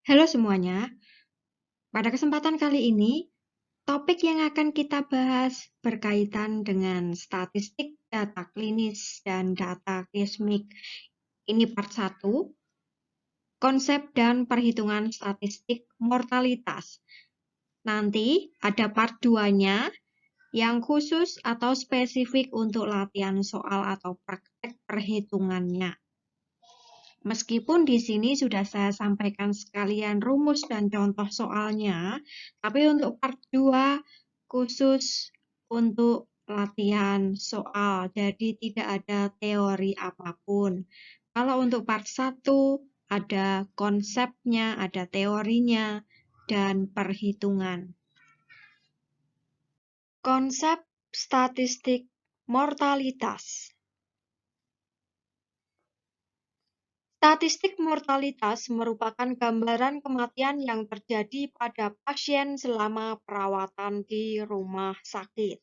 Halo semuanya, pada kesempatan kali ini, topik yang akan kita bahas berkaitan dengan statistik data klinis dan data seismik. Ini part 1, konsep dan perhitungan statistik mortalitas. Nanti ada part 2-nya yang khusus atau spesifik untuk latihan soal atau praktek perhitungannya. Meskipun di sini sudah saya sampaikan sekalian rumus dan contoh soalnya, tapi untuk part 2 khusus untuk latihan soal, jadi tidak ada teori apapun. Kalau untuk part 1 ada konsepnya, ada teorinya, dan perhitungan. Konsep statistik mortalitas. Statistik mortalitas merupakan gambaran kematian yang terjadi pada pasien selama perawatan di rumah sakit.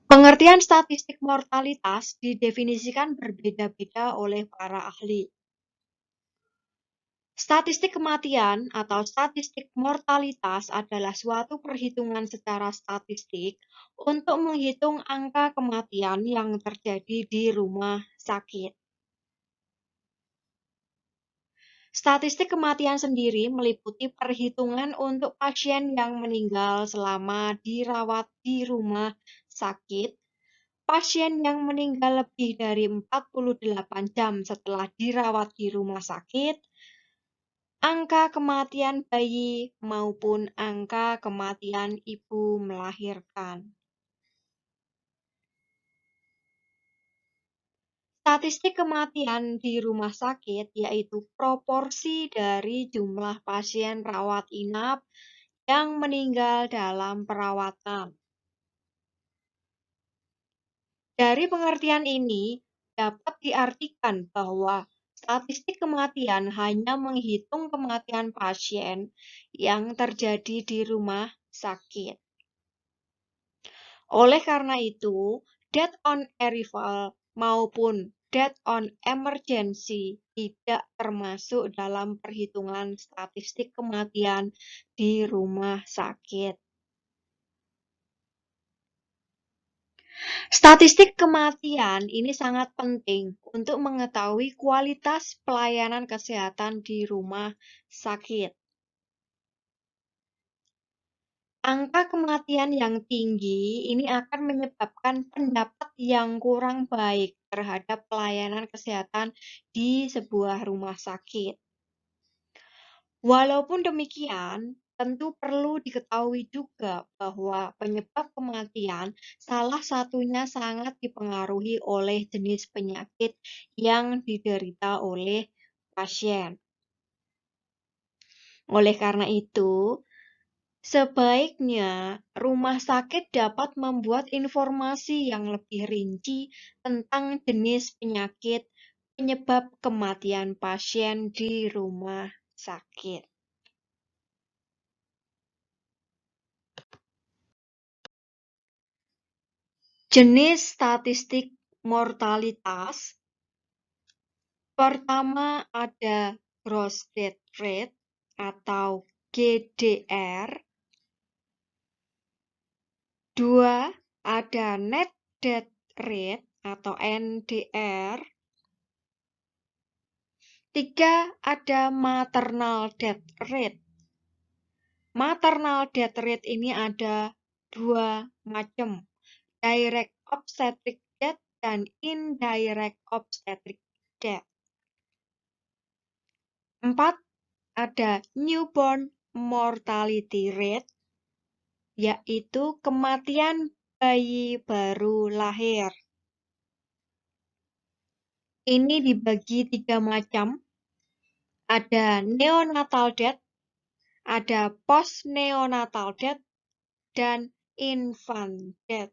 Pengertian statistik mortalitas didefinisikan berbeda-beda oleh para ahli. Statistik kematian atau statistik mortalitas adalah suatu perhitungan secara statistik untuk menghitung angka kematian yang terjadi di rumah sakit. Statistik kematian sendiri meliputi perhitungan untuk pasien yang meninggal selama dirawat di rumah sakit, pasien yang meninggal lebih dari 48 jam setelah dirawat di rumah sakit, angka kematian bayi maupun angka kematian ibu melahirkan. Statistik kematian di rumah sakit yaitu proporsi dari jumlah pasien rawat inap yang meninggal dalam perawatan. Dari pengertian ini, dapat diartikan bahwa statistik kematian hanya menghitung kematian pasien yang terjadi di rumah sakit. Oleh karena itu, death on arrival maupun death on emergency tidak termasuk dalam perhitungan statistik kematian di rumah sakit. Statistik kematian ini sangat penting untuk mengetahui kualitas pelayanan kesehatan di rumah sakit. Angka kematian yang tinggi ini akan menyebabkan pendapat yang kurang baik terhadap pelayanan kesehatan di sebuah rumah sakit. Walaupun demikian, tentu perlu diketahui juga bahwa penyebab kematian salah satunya sangat dipengaruhi oleh jenis penyakit yang diderita oleh pasien. Oleh karena itu, sebaiknya rumah sakit dapat membuat informasi yang lebih rinci tentang jenis penyakit penyebab kematian pasien di rumah sakit. Jenis statistik mortalitas. Pertama ada gross death rate atau GDR. 2 ada net death rate atau NDR. 3 ada maternal death rate. Maternal death rate ini ada 2 macam, direct obstetric death dan indirect obstetric death. 4 ada newborn mortality rate, yaitu kematian bayi baru lahir. Ini dibagi 3 macam, ada neonatal death, ada postneonatal death, dan infant death.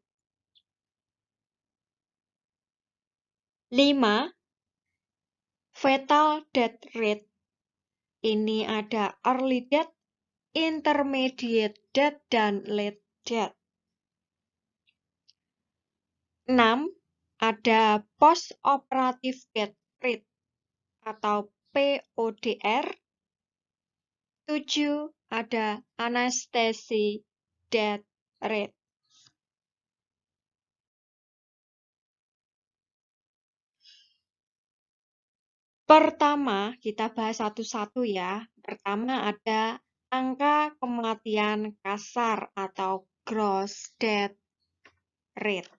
5. Fetal death rate. Ini ada early death, intermediate death, dan late death. 6. Ada post-operative death rate atau PODR. 7. Ada anestesi death rate. Pertama, kita bahas satu-satu ya. Pertama ada angka kematian kasar atau gross death rate.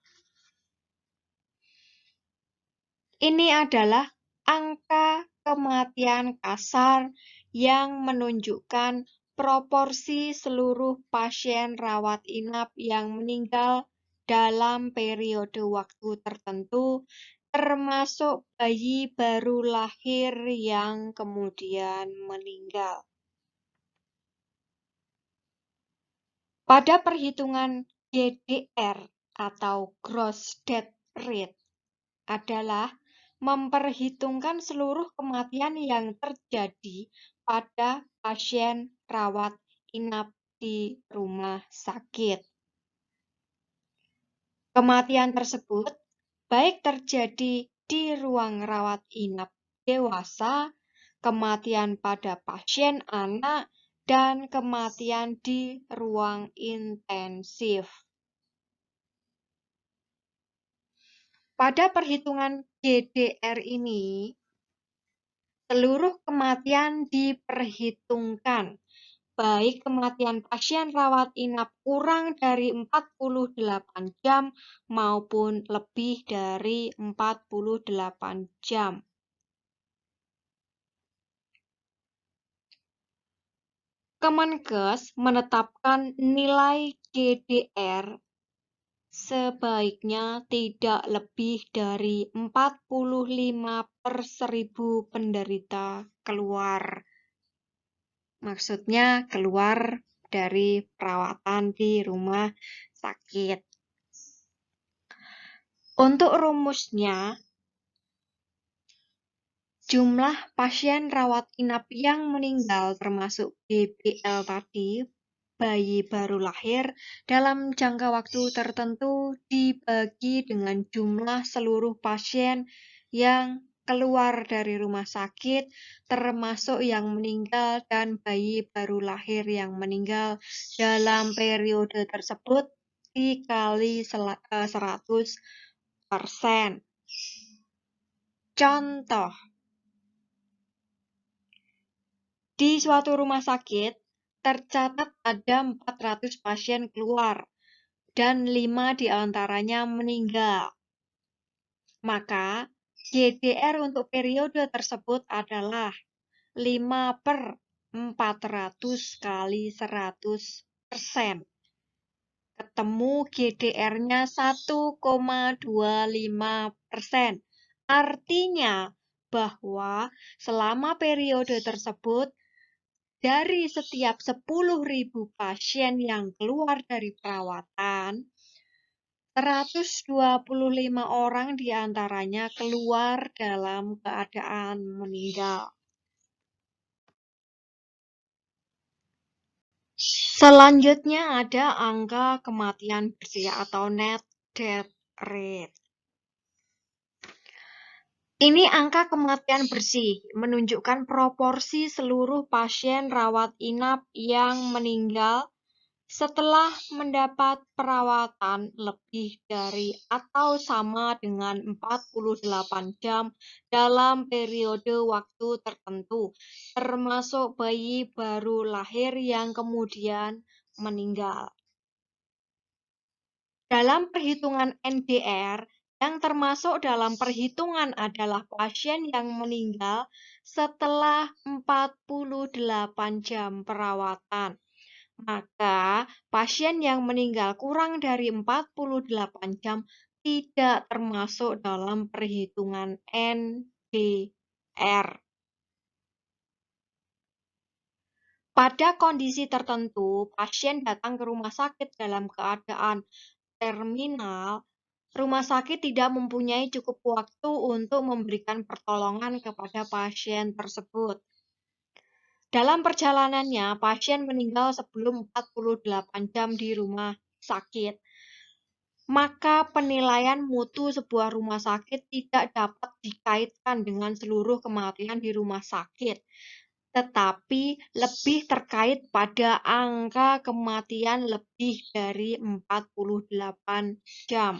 Ini adalah angka kematian kasar yang menunjukkan proporsi seluruh pasien rawat inap yang meninggal dalam periode waktu tertentu, termasuk bayi baru lahir yang kemudian meninggal. Pada perhitungan GDR atau gross death rate adalah memperhitungkan seluruh kematian yang terjadi pada pasien rawat inap di rumah sakit. Kematian tersebut baik terjadi di ruang rawat inap dewasa, kematian pada pasien anak, dan kematian di ruang intensif. Pada perhitungan GDR ini, seluruh kematian diperhitungkan, baik kematian pasien rawat inap kurang dari 48 jam maupun lebih dari 48 jam. Kemenkes menetapkan nilai GDR sebaiknya tidak lebih dari 45/1000 penderita keluar. Maksudnya keluar dari perawatan di rumah sakit. Untuk rumusnya, jumlah pasien rawat inap yang meninggal termasuk BBL tadi, bayi baru lahir, dalam jangka waktu tertentu dibagi dengan jumlah seluruh pasien yang keluar dari rumah sakit, termasuk yang meninggal dan bayi baru lahir yang meninggal dalam periode tersebut dikali 100%. Contoh, di suatu rumah sakit tercatat ada 400 pasien keluar dan 5 diantaranya meninggal. Maka GDR untuk periode tersebut adalah 5/400 kali 100%. Ketemu GDR-nya 1,25%. Artinya bahwa selama periode tersebut, dari setiap 10.000 pasien yang keluar dari perawatan, 125 orang diantaranya keluar dalam keadaan meninggal. Selanjutnya ada angka kematian bersih atau net death rate. Ini angka kematian bersih, menunjukkan proporsi seluruh pasien rawat inap yang meninggal setelah mendapat perawatan lebih dari atau sama dengan 48 jam dalam periode waktu tertentu, termasuk bayi baru lahir yang kemudian meninggal. Dalam perhitungan NDR, yang termasuk dalam perhitungan adalah pasien yang meninggal setelah 48 jam perawatan. Maka, pasien yang meninggal kurang dari 48 jam tidak termasuk dalam perhitungan NDR. Pada kondisi tertentu, pasien datang ke rumah sakit dalam keadaan terminal. Rumah sakit tidak mempunyai cukup waktu untuk memberikan pertolongan kepada pasien tersebut. Dalam perjalanannya, pasien meninggal sebelum 48 jam di rumah sakit. maka penilaian mutu sebuah rumah sakit tidak dapat dikaitkan dengan seluruh kematian di rumah sakit, tetapi lebih terkait pada angka kematian lebih dari 48 jam.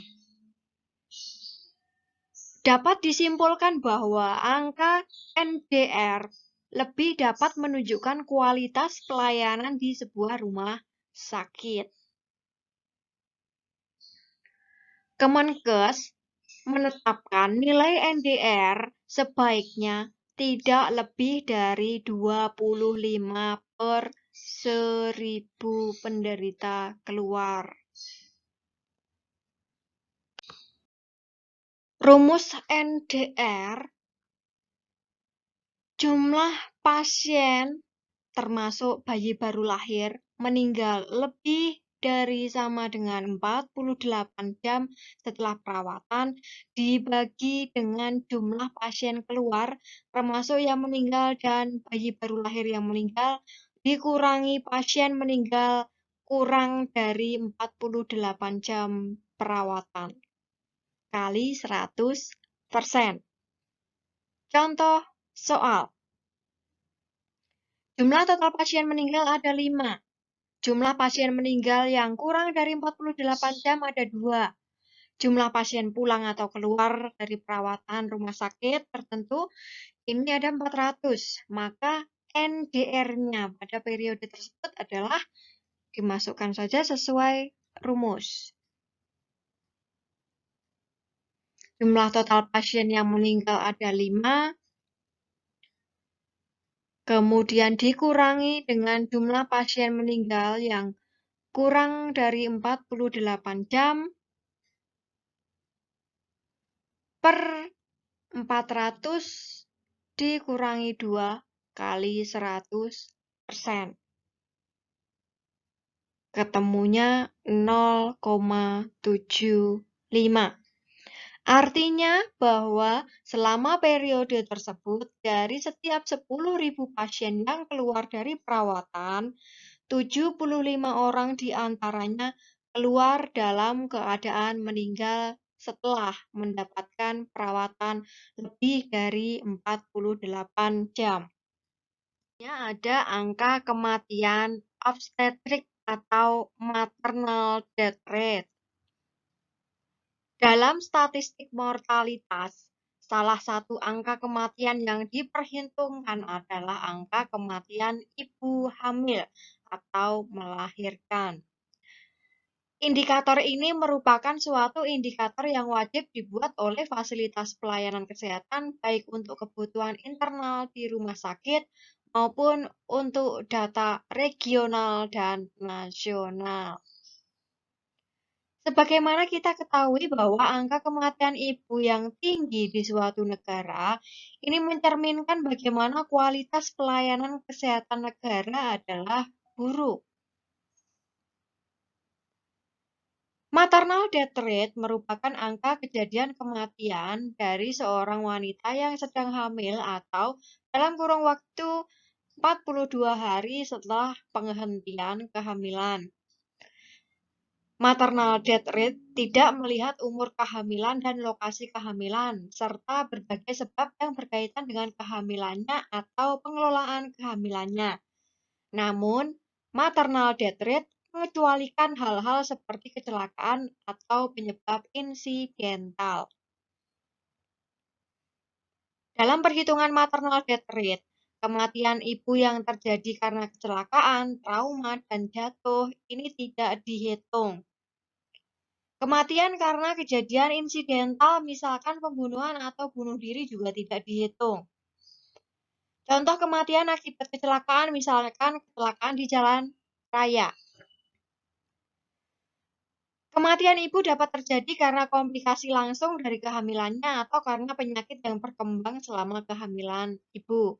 Dapat disimpulkan bahwa angka NDR lebih dapat menunjukkan kualitas pelayanan di sebuah rumah sakit. Kemenkes menetapkan nilai NDR sebaiknya tidak lebih dari 25 per 1000 penderita keluar. Rumus NDR, jumlah pasien termasuk bayi baru lahir meninggal lebih dari sama dengan 48 jam setelah perawatan dibagi dengan jumlah pasien keluar termasuk yang meninggal dan bayi baru lahir yang meninggal dikurangi pasien meninggal kurang dari 48 jam perawatan kali 100%. Contoh soal. Jumlah total pasien meninggal ada 5. Jumlah pasien meninggal yang kurang dari 48 jam ada 2. Jumlah pasien pulang atau keluar dari perawatan rumah sakit tertentu ini ada 400. Maka NDR-nya pada periode tersebut adalah dimasukkan saja sesuai rumus. Jumlah total pasien yang meninggal ada 5. Kemudian dikurangi dengan jumlah pasien meninggal yang kurang dari 48 jam per 400 dikurangi 2 kali 100%. Ketemunya 0,75. Artinya bahwa selama periode tersebut dari setiap 10.000 pasien yang keluar dari perawatan, 75 orang diantaranya keluar dalam keadaan meninggal setelah mendapatkan perawatan lebih dari 48 jam. Ada angka kematian obstetrik atau maternal death rate. Dalam statistik mortalitas, salah satu angka kematian yang diperhitungkan adalah angka kematian ibu hamil atau melahirkan. Indikator ini merupakan suatu indikator yang wajib dibuat oleh fasilitas pelayanan kesehatan baik untuk kebutuhan internal di rumah sakit maupun untuk data regional dan nasional. Sebagaimana kita ketahui bahwa angka kematian ibu yang tinggi di suatu negara ini mencerminkan bagaimana kualitas pelayanan kesehatan negara adalah buruk. Maternal death rate merupakan angka kejadian kematian dari seorang wanita yang sedang hamil atau dalam kurun waktu 42 hari setelah penghentian kehamilan. Maternal death rate tidak melihat umur kehamilan dan lokasi kehamilan, serta berbagai sebab yang berkaitan dengan kehamilannya atau pengelolaan kehamilannya. Namun, maternal death rate mengecualikan hal-hal seperti kecelakaan atau penyebab insidental. Dalam perhitungan maternal death rate, kematian ibu yang terjadi karena kecelakaan, trauma, dan jatuh ini tidak dihitung. Kematian karena kejadian insidental, misalkan pembunuhan atau bunuh diri juga tidak dihitung. Contoh kematian akibat kecelakaan, misalkan kecelakaan di jalan raya. Kematian ibu dapat terjadi karena komplikasi langsung dari kehamilannya atau karena penyakit yang berkembang selama kehamilan ibu.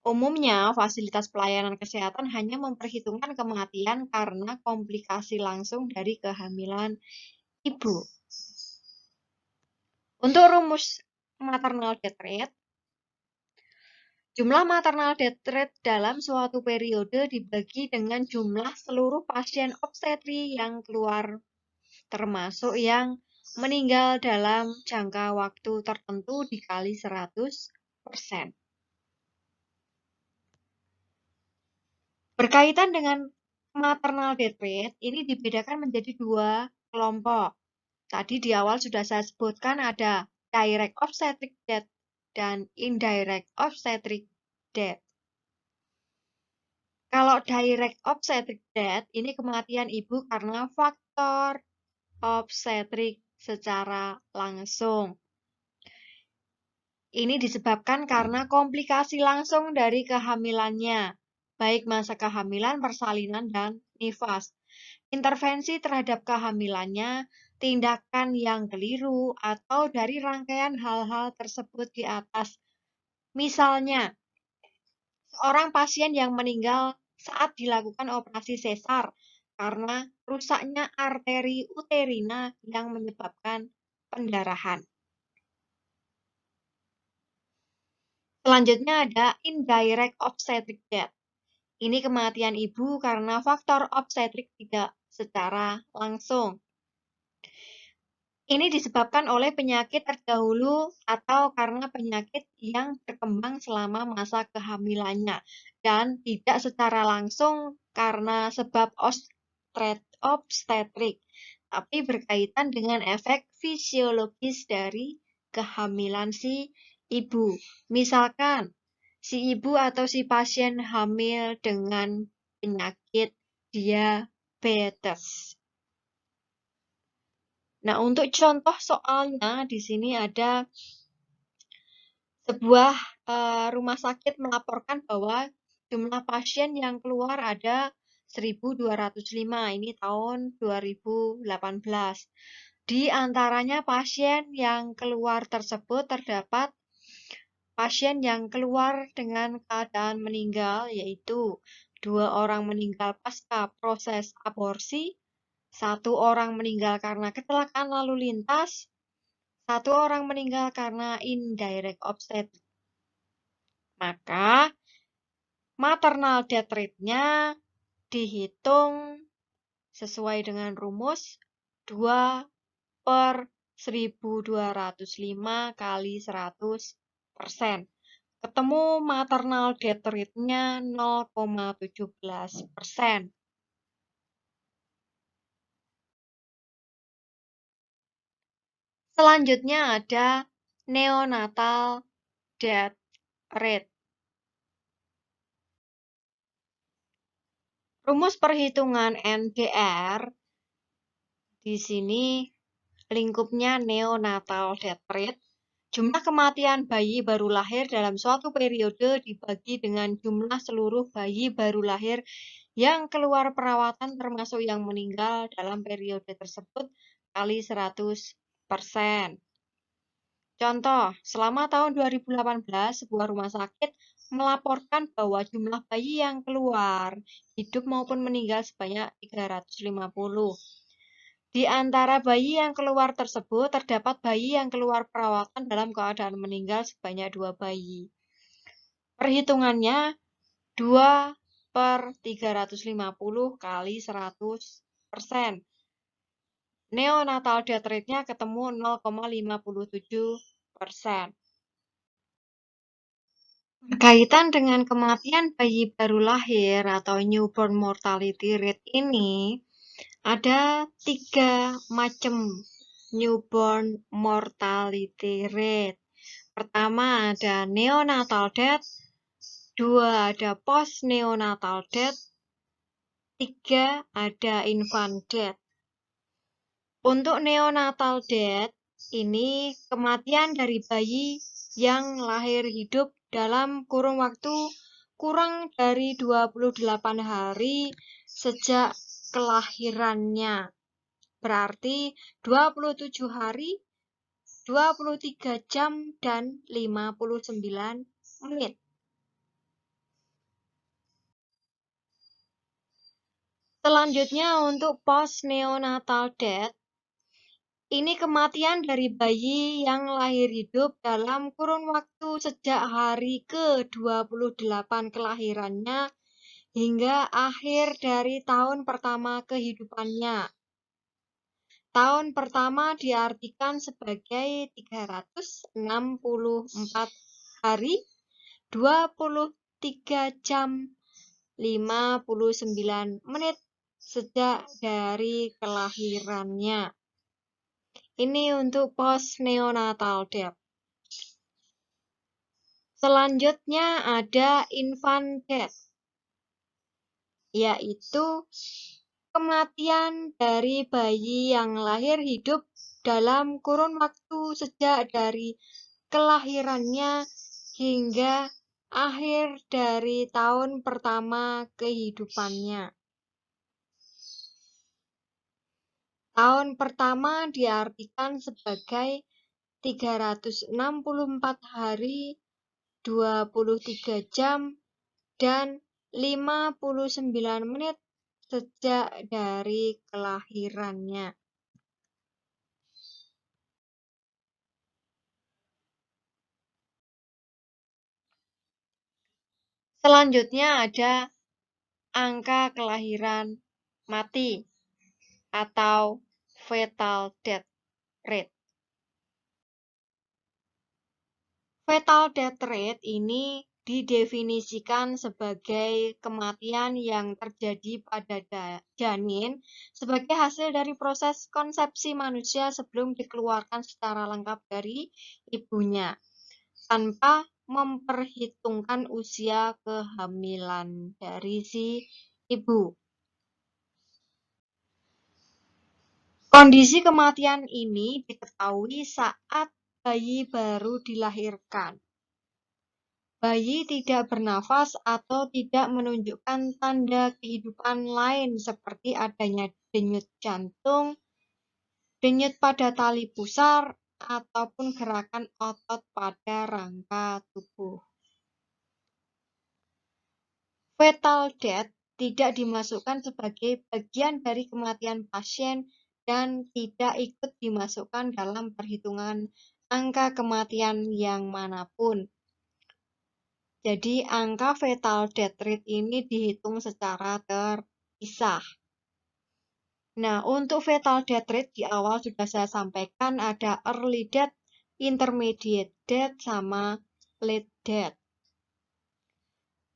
Umumnya, fasilitas pelayanan kesehatan hanya memperhitungkan kematian karena komplikasi langsung dari kehamilan ibu. Untuk rumus maternal death rate, jumlah maternal death rate dalam suatu periode dibagi dengan jumlah seluruh pasien obstetri yang keluar termasuk yang meninggal dalam jangka waktu tertentu dikali 100%. Berkaitan dengan maternal death rate, ini dibedakan menjadi dua kelompok. Tadi di awal sudah saya sebutkan ada direct obstetric death dan indirect obstetric death. Kalau direct obstetric death, ini kematian ibu karena faktor obstetrik secara langsung. Ini disebabkan karena komplikasi langsung dari kehamilannya, baik masa kehamilan, persalinan, dan nifas. Intervensi terhadap kehamilannya, tindakan yang keliru, atau dari rangkaian hal-hal tersebut di atas. Misalnya, seorang pasien yang meninggal saat dilakukan operasi sesar karena rusaknya arteri uterina yang menyebabkan pendarahan. Selanjutnya ada indirect obstetric death. Ini kematian ibu karena faktor obstetrik tidak secara langsung. Ini disebabkan oleh penyakit terdahulu atau karena penyakit yang berkembang selama masa kehamilannya dan tidak secara langsung karena sebab obstetrik, tapi berkaitan dengan efek fisiologis dari kehamilan si ibu. Misalkan, si ibu atau si pasien hamil dengan penyakit diabetes. Nah, untuk contoh soalnya di sini ada sebuah rumah sakit melaporkan bahwa jumlah pasien yang keluar ada 1.205, ini tahun 2018. Di antaranya pasien yang keluar tersebut terdapat pasien yang keluar dengan keadaan meninggal, yaitu 2 orang meninggal pasca proses aborsi, 1 orang meninggal karena kecelakaan lalu lintas, 1 orang meninggal karena indirect obstetrik. Maka maternal death rate-nya dihitung sesuai dengan rumus 2 per 1.205 kali 100%. Ketemu maternal death rate-nya 0,17%. Selanjutnya ada neonatal death rate. Rumus perhitungan NDR di sini lingkupnya neonatal death rate. Jumlah kematian bayi baru lahir dalam suatu periode dibagi dengan jumlah seluruh bayi baru lahir yang keluar perawatan termasuk yang meninggal dalam periode tersebut kali 100%. Contoh, selama tahun 2018, sebuah rumah sakit melaporkan bahwa jumlah bayi yang keluar hidup maupun meninggal sebanyak 350. Di antara bayi yang keluar tersebut, terdapat bayi yang keluar perawatan dalam keadaan meninggal sebanyak 2 bayi. Perhitungannya 2 per 350 kali 100%. Neonatal death rate-nya ketemu 0,57%. Berkaitan dengan kematian bayi baru lahir atau newborn mortality rate ini, ada 3 macam newborn mortality rate. Pertama ada neonatal death, 2 ada post-neonatal death, 3 ada infant death. Untuk neonatal death, ini kematian dari bayi yang lahir hidup dalam kurun waktu kurang dari 28 hari sejak kelahirannya. Berarti 27 hari, 23 jam, dan 59 menit. Selanjutnya untuk post-neonatal death, ini kematian dari bayi yang lahir hidup dalam kurun waktu sejak hari ke-28 kelahirannya hingga akhir dari tahun pertama kehidupannya. Tahun pertama diartikan sebagai 364 hari, 23 jam, 59 menit sejak dari kelahirannya. Ini untuk post neonatal death. Selanjutnya ada infant death, yaitu kematian dari bayi yang lahir hidup dalam kurun waktu sejak dari kelahirannya hingga akhir dari tahun pertama kehidupannya. Tahun pertama diartikan sebagai 364 hari, 23 jam, dan 59 menit sejak dari kelahirannya. Selanjutnya ada angka kelahiran mati atau fetal death rate. Fetal death rate ini didefinisikan sebagai kematian yang terjadi pada janin sebagai hasil dari proses konsepsi manusia sebelum dikeluarkan secara lengkap dari ibunya, tanpa memperhitungkan usia kehamilan dari si ibu. Kondisi kematian ini diketahui saat bayi baru dilahirkan. Bayi tidak bernafas atau tidak menunjukkan tanda kehidupan lain seperti adanya denyut jantung, denyut pada tali pusar, ataupun gerakan otot pada rangka tubuh. Fetal death tidak dimasukkan sebagai bagian dari kematian pasien dan tidak ikut dimasukkan dalam perhitungan angka kematian yang manapun. Jadi angka fetal death rate ini dihitung secara terpisah. Nah, untuk fetal death rate di awal sudah saya sampaikan ada early death, intermediate death, sama late death.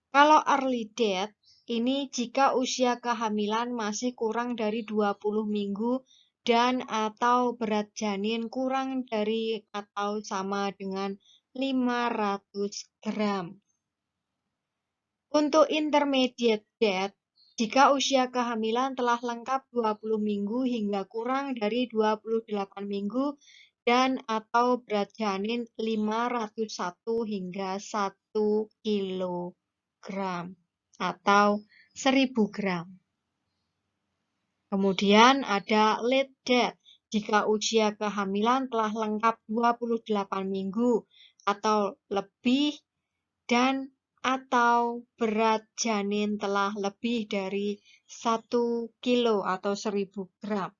Kalau early death, ini jika usia kehamilan masih kurang dari 20 minggu dan atau berat janin kurang dari atau sama dengan 500 gram. Untuk intermediate death, jika usia kehamilan telah lengkap 20 minggu hingga kurang dari 28 minggu dan atau berat janin 501 hingga 1 kilogram atau 1000 gram. Kemudian ada late death, jika usia kehamilan telah lengkap 28 minggu atau lebih dan atau berat janin telah lebih dari 1 kilo atau 1000 gram.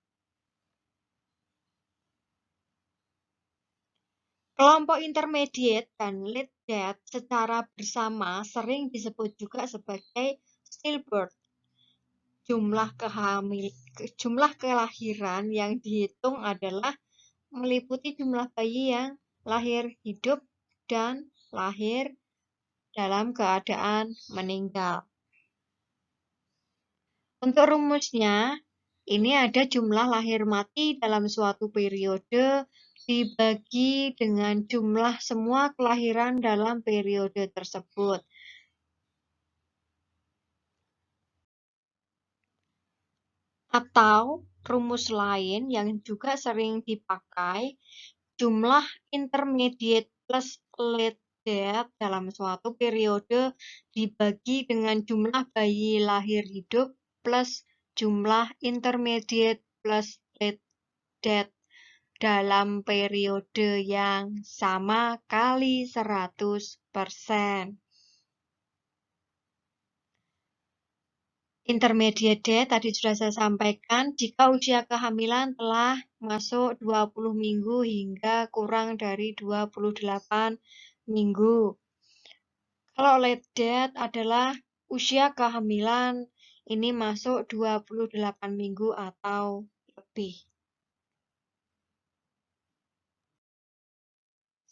Kelompok intermediate dan late death secara bersama sering disebut juga sebagai stillbirth. Jumlah kelahiran yang dihitung adalah meliputi jumlah bayi yang lahir hidup dan lahir dalam keadaan meninggal. Untuk rumusnya, ini ada jumlah lahir mati dalam suatu periode dibagi dengan jumlah semua kelahiran dalam periode tersebut. Atau rumus lain yang juga sering dipakai, jumlah intermediate plus late death dalam suatu periode dibagi dengan jumlah bayi lahir hidup plus jumlah intermediate plus late death dalam periode yang sama kali 100%. Intermediate death tadi sudah saya sampaikan, jika usia kehamilan telah masuk 20 minggu hingga kurang dari 28 minggu. Kalau late death adalah usia kehamilan ini masuk 28 minggu atau lebih.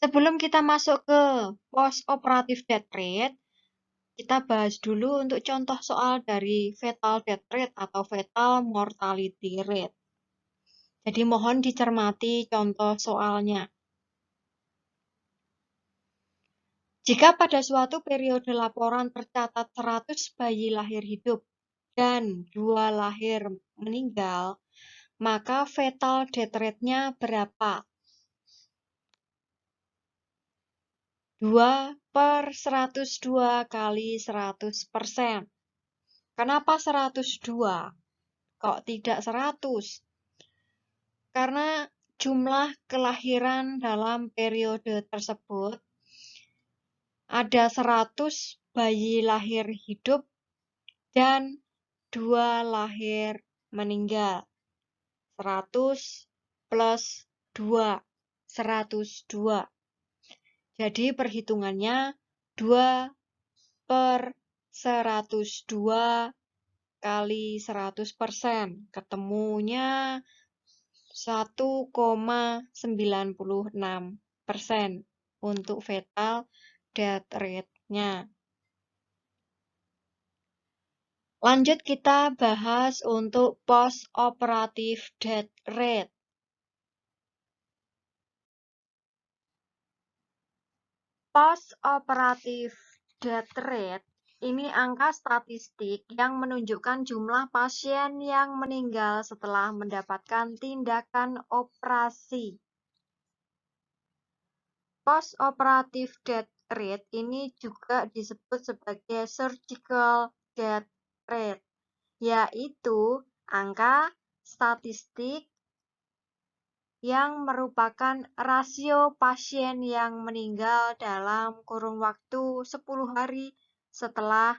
Sebelum kita masuk ke post operative death rate, kita bahas dulu untuk contoh soal dari fetal death rate atau fetal mortality rate. Jadi mohon dicermati contoh soalnya. Jika pada suatu periode laporan tercatat 100 bayi lahir hidup dan 2 lahir meninggal, maka fetal death rate-nya berapa? 2/102 kali 100%. Kenapa 102? Kok tidak 100? Karena jumlah kelahiran dalam periode tersebut ada 100 bayi lahir hidup dan 2 lahir meninggal. 100 plus 2, 102. Jadi perhitungannya 2/102 kali 100%. Ketemunya 1,96% untuk fetal death rate-nya. Lanjut kita bahas untuk post operative death rate. Post operative death rate ini angka statistik yang menunjukkan jumlah pasien yang meninggal setelah mendapatkan tindakan operasi. Post operative death rate ini juga disebut sebagai surgical death rate, yaitu angka statistik yang merupakan rasio pasien yang meninggal dalam kurun waktu 10 hari setelah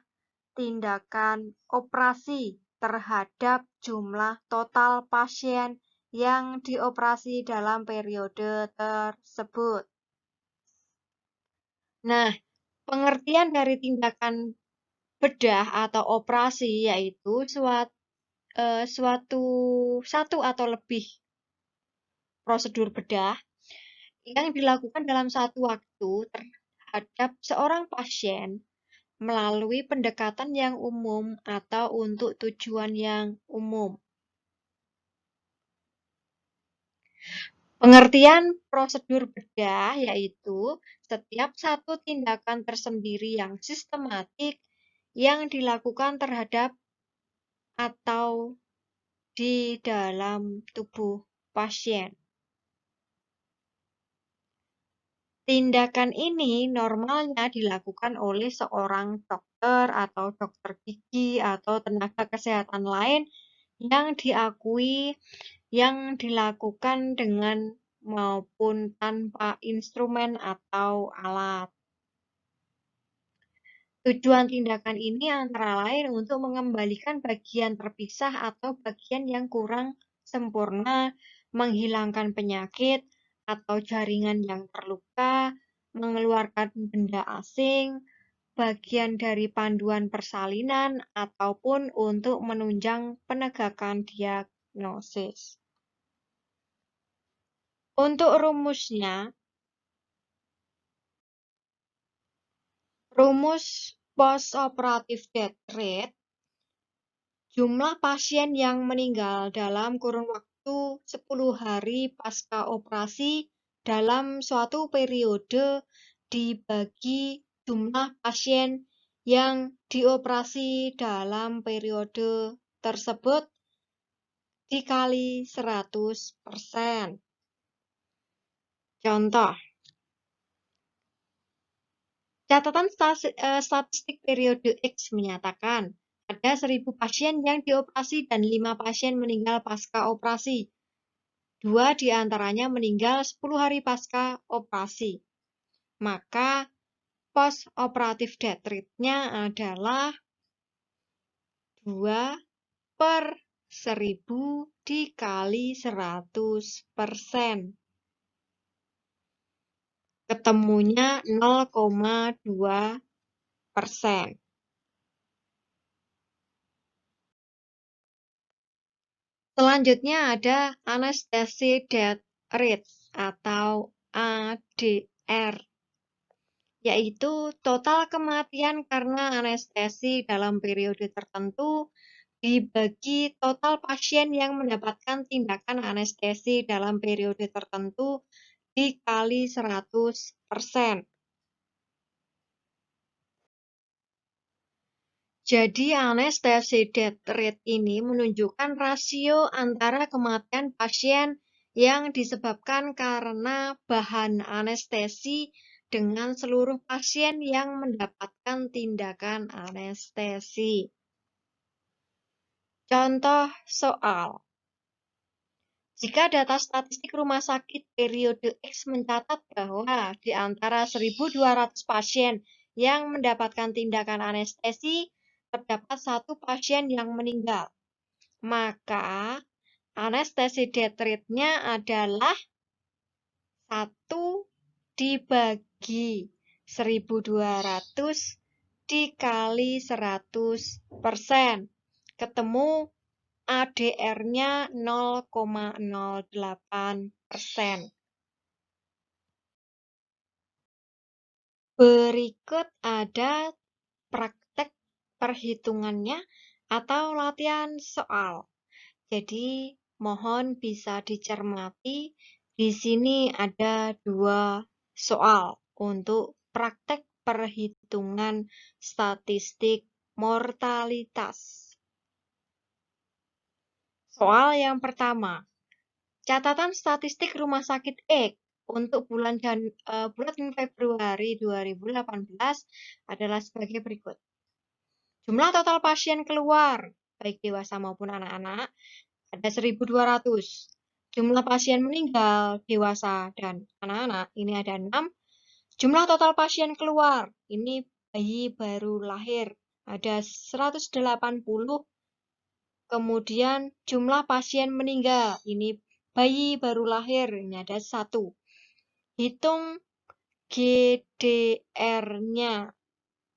tindakan operasi terhadap jumlah total pasien yang dioperasi dalam periode tersebut. Nah, pengertian dari tindakan bedah atau operasi yaitu satu atau lebih prosedur bedah yang dilakukan dalam satu waktu terhadap seorang pasien melalui pendekatan yang umum atau untuk tujuan yang umum. Pengertian prosedur bedah yaitu setiap satu tindakan tersendiri yang sistematik yang dilakukan terhadap atau di dalam tubuh pasien. Tindakan ini normalnya dilakukan oleh seorang dokter atau dokter gigi atau tenaga kesehatan lain yang diakui yang dilakukan dengan maupun tanpa instrumen atau alat. Tujuan tindakan ini antara lain untuk mengembalikan bagian terpisah atau bagian yang kurang sempurna, menghilangkan penyakit atau jaringan yang terluka, mengeluarkan benda asing, bagian dari panduan persalinan, ataupun untuk menunjang penegakan diagnosis. Untuk rumusnya, rumus post-operative death rate, jumlah pasien yang meninggal dalam kurun waktu 10 hari pasca operasi dalam suatu periode dibagi jumlah pasien yang dioperasi dalam periode tersebut dikali 100%. Contoh, catatan statistik periode X menyatakan ada 1000 pasien yang dioperasi dan 5 pasien meninggal pasca operasi. 2 diantaranya meninggal 10 hari pasca operasi. Maka post operative death rate-nya adalah 2/1000 dikali 100%. Ketemunya 0,2%. Selanjutnya ada anesthesia death rate atau ADR. R, yaitu total kematian karena anestesi dalam periode tertentu dibagi total pasien yang mendapatkan tindakan anestesi dalam periode tertentu dikali 100%. Jadi anestesi death rate ini menunjukkan rasio antara kematian pasien yang disebabkan karena bahan anestesi dengan seluruh pasien yang mendapatkan tindakan anestesi. Contoh soal. Jika data statistik rumah sakit periode X mencatat bahwa di antara 1.200 pasien yang mendapatkan tindakan anestesi, terdapat 1 pasien yang meninggal, maka anestesi death rate-nya adalah 1 dibagi 1.200 dikali 100%. Ketemu ADR-nya 0,08%. Berikut ada praktek perhitungannya atau latihan soal. Jadi, mohon bisa dicermati. Di sini ada 2 soal untuk praktek perhitungan statistik mortalitas. Soal yang pertama, catatan statistik rumah sakit X untuk bulan Februari 2018 adalah sebagai berikut. Jumlah total pasien keluar, baik dewasa maupun anak-anak, ada 1.200. Jumlah pasien meninggal, dewasa dan anak-anak, ini ada 6. Jumlah total pasien keluar, ini bayi baru lahir, ada 180. Kemudian jumlah pasien meninggal, ini bayi baru lahir, ini ada 1. Hitung GDR-nya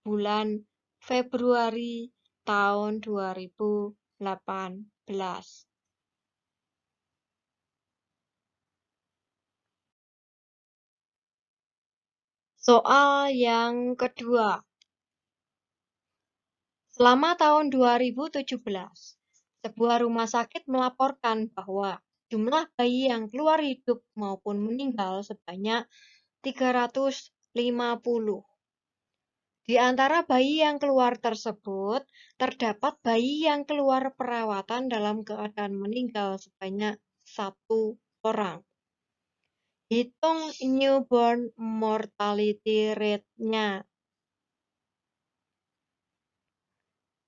bulan Februari tahun 2018. Soal yang kedua. Selama tahun 2017, sebuah rumah sakit melaporkan bahwa jumlah bayi yang keluar hidup maupun meninggal sebanyak 350. Di antara bayi yang keluar tersebut, terdapat bayi yang keluar perawatan dalam keadaan meninggal sebanyak 1 orang. Hitung newborn mortality rate-nya.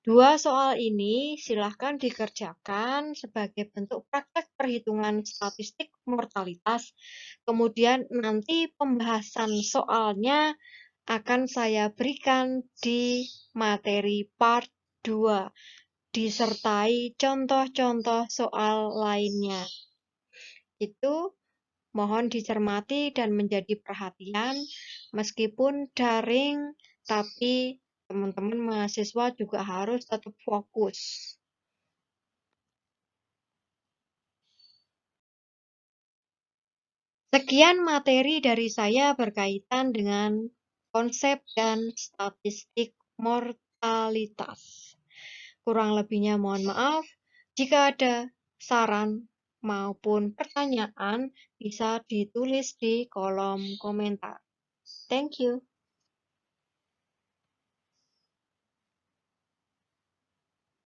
2 soal ini silahkan dikerjakan sebagai bentuk praktek perhitungan statistik mortalitas. Kemudian nanti pembahasan soalnya akan saya berikan di materi part 2, disertai contoh-contoh soal lainnya. Itu mohon dicermati dan menjadi perhatian, meskipun daring, tapi teman-teman mahasiswa juga harus tetap fokus. Sekian materi dari saya berkaitan dengan konsep dan statistik mortalitas. Kurang lebihnya mohon maaf. Jika ada saran maupun pertanyaan, bisa ditulis di kolom komentar. Thank you.